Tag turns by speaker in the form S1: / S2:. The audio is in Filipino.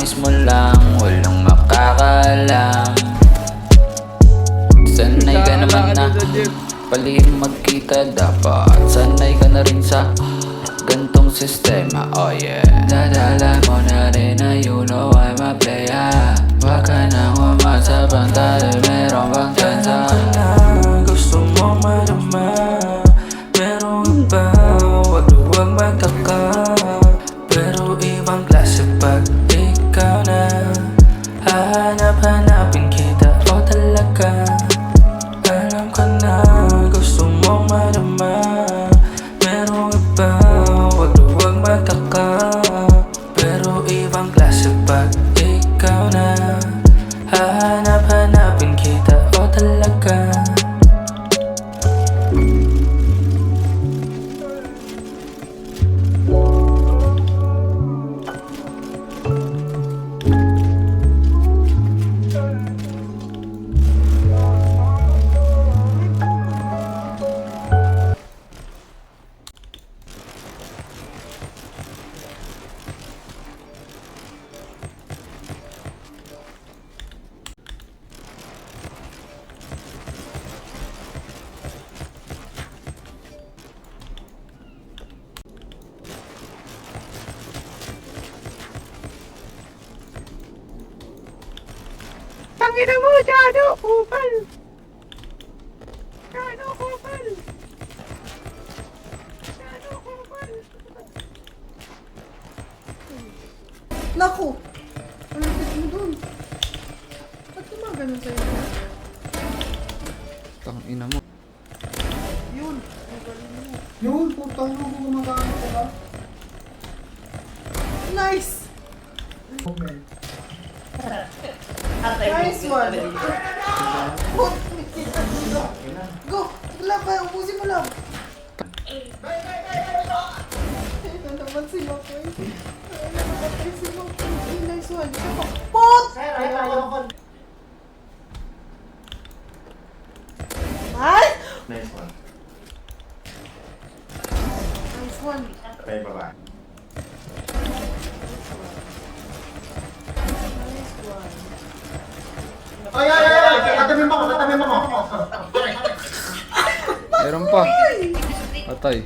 S1: mismo lang, walang makakaalam. Sanay ka naman na palihim magkita, dapat sanay ka na rin sa gantong sistema, oh yeah. Dadala mo na rin na you know I'm a player. Wag ka nang umasa bang tayo meron bang tansa. Alam ko na gusto mo madama, merong iba, wag magtaka. Pero ibang klase pag ikaw na hanapin kita, o talaga. Alam ko na gusto mo madama, merong iba, wag magtaka. Pero ibang klase pag ikaw na hanapin kita, o talaga.
S2: Tangina mo, Jado! Kupal! Jado, kupal! Jado, kupal!
S3: Naku! Malapit mo dun. Ba't gumaganon sa'yo?
S1: Tangina mo.
S3: Yun! Magaling mo. Yun! Putang mo kung gumagano ka ba? Nice! Nice one! Go! Lang ba? Ubusin mo lang! Ito naman si Makoy. Ano naman si Makoy? Nice one! Pot! Ay!
S4: Nice one.
S3: Nice one!
S4: Okay, bye-bye.
S3: Nice one!
S4: Ay! Tatamin mo ko!
S1: Meron pa. Patay.